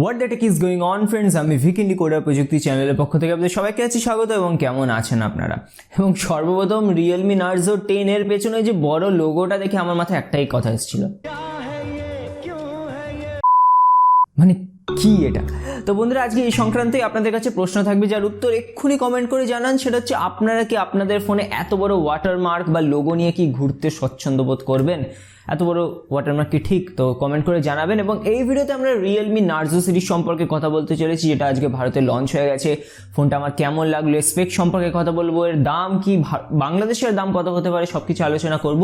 What the heck is going on friends? আমি IndiCoder প্রযুক্তি চ্যানেলের পক্ষ থেকে আপনাদের সবাইকে আছি স্বাগত এবং কেমন আছেন আপনারা। এবং সর্বপ্রথম Realme Narzo 10 এর পেছনে যে বড় লোগোটা দেখে আমার মাথায় একটাই কথা এসেছিল, মানে কি এটা। তো বন্ধুরা, আজকে এই সংক্রান্তে আপনাদের কাছে প্রশ্ন থাকবে যার উত্তর এক্ষুনি কমেন্ট করে জানান। সেটা হচ্ছে, আপনারা কি আপনাদের ফোনে এত বড় ওয়াটারমার্ক বা লোগো নিয়ে কি ঘুরতে স্বচ্ছন্দ বোধ করবেন? এত বড় ওয়াটারমার্ক কি ঠিক? তো কমেন্ট করে জানাবেন। এবং এই ভিডিওতে আমরা Realme Narzo সিরিজ সম্পর্কে কথা বলতে চলেছি, যেটা আজকে ভারতে লঞ্চ হয়ে গেছে। ফোনটা আমার কেমন লাগলো, স্পেক সম্পর্কে কথা বলবো, এর দাম কি, বাংলাদেশের দাম কত হতে পারে, সবকিছু আলোচনা করব।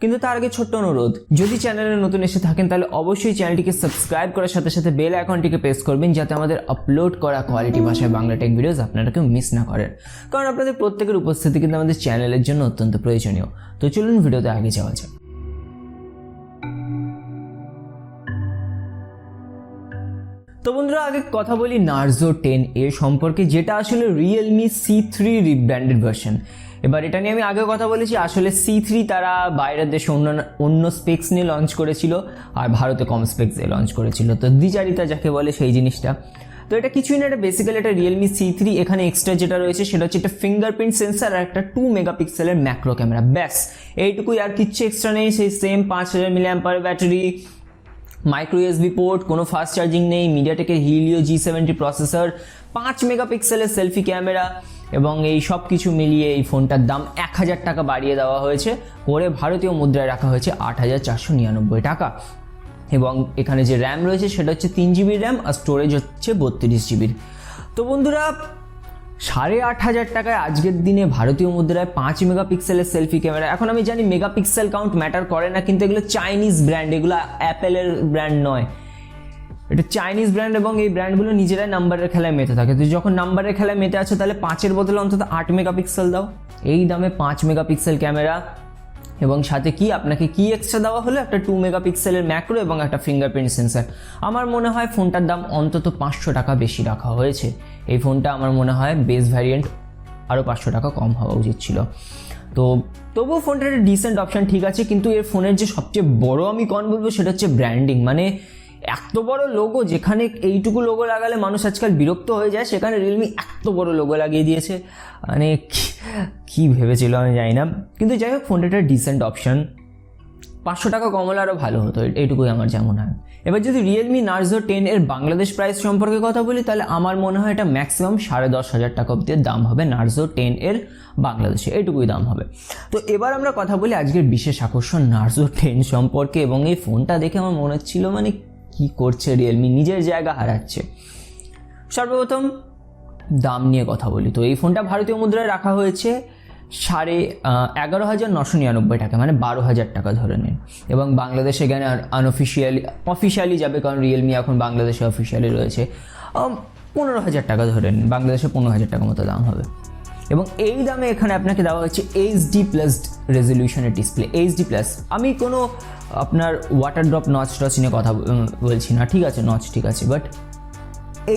কিন্তু তার আগে ছোট্ট অনুরোধ, যদি চ্যানেলে নতুন এসে থাকেন তাহলে অবশ্যই চ্যানেলটিকে সাবস্ক্রাইব করার সাথে সাথে বেল আইকনটিকে প্রেস করবেন, যাতে আমাদের আপলোড করা কোয়ালিটি ভাষায় বাংলা টেক ভিডিওস আপনারা কেউ মিস না করেন। কারণ আপনাদের প্রত্যেকের উপস্থিতি কিন্তু আমাদের চ্যানেলের জন্য অত্যন্ত প্রয়োজনীয়। তো চলুন ভিডিওতে আগে যাওয়া যাক। তো বন্ধুরা, আগে কথা বলি Narzo 10 এর সম্পর্কে, যেটা আসলে Realme C3 rebranded ভার্সন। এবার এটা নিয়ে আমি আগে কথা বলেছি, আসলে C3 তারা বাইরের দেশে অন্য স্পেক্স নিয়ে লঞ্চ করেছিল আর ভারতে কম স্পেক্স দিয়ে লঞ্চ করেছিল। তো দ্বিচারিতা যাকে বলে সেই জিনিসটা। তো এটা কিছুই না, এটা বেসিক্যালি এটা Realme C3। এখানে এক্সট্রা যেটা রয়েছে সেটা হচ্ছে একটা ফিঙ্গারপ্রিন্ট সেন্সার আর একটা 2 মেগাপিক্সেলের ম্যাক্রো ক্যামেরা, ব্যাস এইটুকুই, আর কিচ্ছু এক্সট্রা নেই। সেই same 5000 mAh battery, micro USB port, কোনো ফাস্ট চার্জিং নেই, মিডিয়াটেকের হিলিও G70 প্রসেসর, 5 মেগাপিক্সেলের সেলফি ক্যামেরা, এবং এই সব কিছু মিলিয়ে এই ফোনটার দাম 1000 টাকা বাড়িয়ে দেওয়া হয়েছে, করে ভারতীয় মুদ্রায় রাখা হয়েছে 8499 টাকা। এবং এখানে যে র্যাম রয়েছে সেটা হচ্ছে 3 GB র্যাম আর স্টোরেজ হচ্ছে 32 GB। তো বন্ধুরা, 8500 টাকায় আজকের দিনে ভারতীয় মুদ্রায় 5 মেগাপিক্সেলের সেলফি ক্যামেরা। এখন আমি জানি মেগাপিক্সেল কাউন্ট ম্যাটার করে না, কিন্তু এগুলো চাইনিজ ব্র্যান্ড, এগুলো অ্যাপেলের ব্র্যান্ড নয়, এটা চাইনিজ ব্র্যান্ড। এবং এই ব্র্যান্ডগুলো নিজেরাই নাম্বারের খেলায় মেতে থাকে। তো যখন নাম্বারের খেলায় মেতে আছে, তাহলে 5-এর বদলে অন্তত 8 মেগাপিক্সেল দাও। এই দামে 5 মেগাপিক্সেল ক্যামেরা, এবং সাথে কি আপনাকে কি এক্সট্রা দেওয়া হলো, একটা 2 মেগাপিক্সেলের ম্যাক্রো এবং একটা ফিঙ্গারপ্রিন্ট সেন্সার। আমার মনে হয় ফোনটার দাম অন্তত 500 টাকা বেশি রাখা হয়েছে। এই ফোনটা আমার মনে হয় বেস ভ্যারিয়েন্ট আরও 500 টাকা কম হওয়া উচিত ছিল। তো তবুও ফোনটার একটা ডিসেন্ট অপশান ঠিক আছে, কিন্তু এর ফোনের যে সবচেয়ে বড় আমি কন বলবো সেটা হচ্ছে ব্র্যান্ডিং। মানে এত বড় লোগো, যেখানে এইটুকু লোগো লাগালে মানুষ আজকাল বিরক্ত হয়ে যায়, সেখানে রিয়েলমি এত বড় লোগো লাগিয়ে দিয়েছে। মানে কি ভেবেছিল আমি জানি না, কিন্তু যাই হোক, ফোনটা একটা ডিসেন্ট অপশান। 500 টাকা কম হলে আরও ভালো হতো, এইটুকুই আমার যেমন হয়। এবার যদি Realme Narzo 10 এর বাংলাদেশ প্রাইস সম্পর্কে কথা বলি, তাহলে আমার মনে হয় এটা ম্যাক্সিমাম 10,500 টাকা অব্দি দাম হবে Narzo 10 এর বাংলাদেশে, এইটুকুই দাম হবে। তো এবার আমরা কথা বলি আজকের বিশেষ আকর্ষণ Narzo 10 সম্পর্কে। এবং এই ফোনটা দেখে আমার মনে হচ্ছিল, মানে কি করছে Realme, নিজের জায়গা হারাচ্ছে। সর্বপ্রথম দাম নিয়ে কথা বলি। তো এই ফোনটা ভারতীয় মুদ্রায় রাখা হয়েছে 11,999 টাকা, মানে 12,000 টাকা ধরে নিন। এবং বাংলাদেশে গেলে অফিসিয়ালি যাবে, কারণ Realme এখন বাংলাদেশে অফিসিয়ালি রয়েছে, 15,000 টাকা ধরে নিন, বাংলাদেশে 15,000 টাকা মতো দাম হবে। এবং এই দামে এখানে আপনাকে দেওয়া হচ্ছে HD+ রেজলিউশনের ডিসপ্লে। HD+, আমি কোনো আপনার ওয়াটার ড্রপ নচ নিয়ে কথা বলছি না, ঠিক আছে, নচ ঠিক আছে, but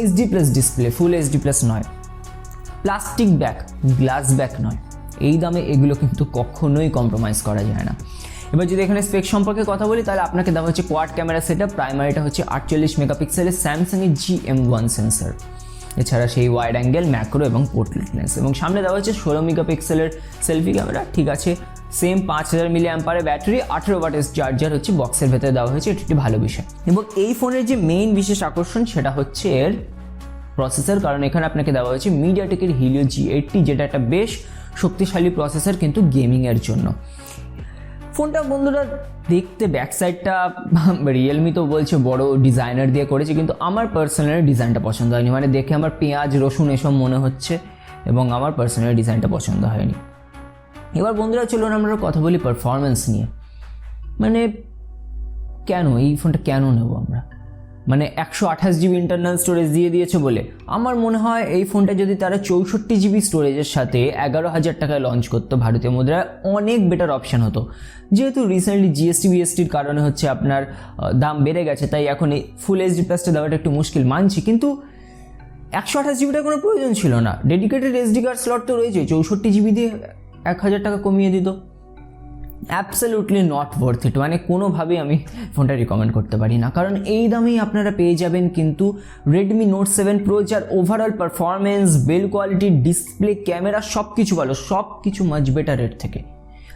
HD+ display, full HD+ নয়, প্লাস্টিক ব্যাক, গ্লাস ব্যাক নয়। এই দামে এগুলো কিন্তু কখনোই কম্প্রোমাইজ করা যায় না। এবার যদি এখানে স্পেক সম্পর্কে কথা বলি, তাহলে আপনাকে দেওয়া হচ্ছে কোয়াড ক্যামেরা সেটআপ। প্রাইমারিটা হচ্ছে 48 মেগাপিক্সেলের স্যামসাংয়ের GM1 সেন্সর, এছাড়া সেই ওয়াইড অ্যাঙ্গেল, ম্যাক্রো এবং পোর্ট্রেট লেন্স। এবং সামনে দেওয়া হচ্ছে 16 মেগাপিক্সেলের সেলফি ক্যামেরা, ঠিক আছে, সেম 5000 mAh ব্যাটারি, 18 ওয়াটের চার্জার হচ্ছে বক্সের ভেতরে দেওয়া হয়েছে, এটি একটি ভালো বিষয়। এবং এই ফোনের যে মেইন বিশেষ আকর্ষণ সেটা হচ্ছে এর প্রসেসর, কারণ এখানে আপনাকে দেওয়া হয়েছে মিডিয়াটেকের হিলিও G80, যেটা একটা বেশ শক্তিশালী প্রসেসর কিন্তু গেমিংয়ের জন্য। ফোনটা বন্ধুরা দেখতে ব্যাক সাইডটা Realme তো বলছে বড় ডিজাইনার দিয়ে করেছে, কিন্তু আমার পার্সোনালি ডিজাইনটা পছন্দ হয়নি। মানে দেখে আমার পেঁয়াজ রসুন এসব মনে হচ্ছে, এবং আমার পার্সোনালি ডিজাইনটা পছন্দ হয়নি। এবার বন্ধুরা চলুন আমরা কথা বলি পারফরমেন্স নিয়ে। মানে কেন এই ফোনটা কেন নেব আমরা? মানে 128 GB ইন্টারনাল স্টোরেজ দিয়ে দিয়েছে বলে? আমার মনে হয় এই ফোনটা যদি তারা 64 GB স্টোরেজের সাথে 11,000 টাকায় লঞ্চ করতো ভারতীয় মুদ্রায়, অনেক বেটার অপশান হতো। যেহেতু রিসেন্টলি GST-BSTর কারণে হচ্ছে আপনার দাম বেড়ে গেছে, তাই এখন এই ফুল HD+টা দেওয়াটা একটু মুশকিল, মানছি, কিন্তু 128 GBটার কোনো প্রয়োজন ছিল না। ডেডিকেটেড SD কার্ড স্লট তো রয়েছে, 64 GB দিয়ে 1000 টাকা কমিয়ে দিত। অ্যাবসলিউটলি নট ওয়ার্থ ইট, মানে কোনোভাবেই আমি ফোনটা রিকমেন্ড করতে পারি না। কারণ এই দামেই আপনারা পেয়ে যাবেন কিন্তু রেডমি নোট 7 প্রো, যার overall performance, build quality, display, camera সব কিছু ভালো, সব কিছু মাচ বেটার রেট থেকে।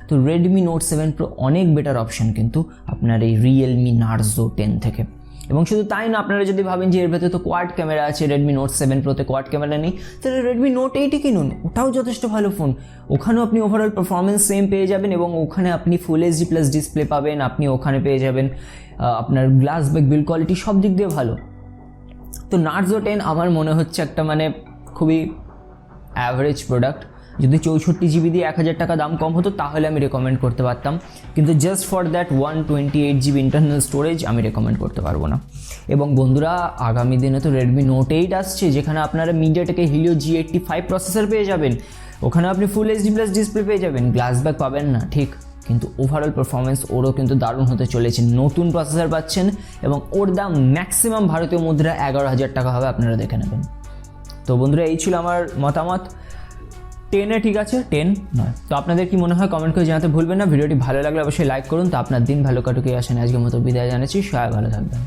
তো রেডমি নোট 7 প্রো অনেক বেটার অপশন কিন্তু আপনার এই রিয়েলমি নার্জো 10 থেকে। এবং শুধু তাই না, আপনারা যদি ভাবেন যে এর ভেতরে তো কোয়াড ক্যামেরা আছে, রেডমি নোট 7 প্রোতে কোয়াড ক্যামেরা নেই, তাহলে রেডমি নোট 8ই কিনুন, ওটাও যথেষ্ট ভালো ফোন। ওখানেও আপনি ওভারঅল পারফরমেন্স সেম পেয়ে যাবেন এবং ওখানে আপনি ফুল এইচডি প্লাস ডিসপ্লে পাবেন, আপনি ওখানে পেয়ে যাবেন আপনার গ্লাস ব্যাক, বিল্ড কোয়ালিটি সব দিক দিয়ে ভালো। তো নার্জো 10 আমার মনে হচ্ছে একটা মানে খুবই অ্যাভারেজ প্রোডাক্ট। যদি 64 জিবি দিয়ে 1000 টাকা দাম কম হতো তাহলে আমি রেকমেন্ড করতে পারতাম, কিন্তু just for that 128 GB internal storage আমি রেকমেন্ড করতে পারবো না। এবং বন্ধুরা, আগামী দিনে তো রেডমি নোট 8 আসছে, যেখানে আপনারা মিডিয়াটেকের হিলিও G85 প্রসেসর পেয়ে যাবেন, ওখানে আপনি ফুল এইচডি প্লাস ডিসপ্লে পেয়ে যাবেন, গ্লাস ব্যাক পাবেন না ঠিক, কিন্তু ওভারঅল পারফরমেন্স ওরও কিন্তু দারুণ হতে চলেছে। নতুন প্রসেসর পাচ্ছেন এবং ওর দাম ম্যাক্সিমাম ভারতীয় মুদ্রা 11,000 টাকা হবে, আপনারা দেখে নেবেন। তো বন্ধুরা, এই ছিল আমার মতামত। 10-এ ঠিক আছে, 10 নয়। তো আপনাদের কি মনে হয় কমেন্ট করে জানাতে ভুলবেন না। ভিডিওটি ভালো লাগলে অবশ্যই লাইক করুন। তো আপনার দিন ভালো কাটুক এই আশা নিয়ে আজকের মতো বিদায় জানাচ্ছি। সবাই ভালো থাকবেন।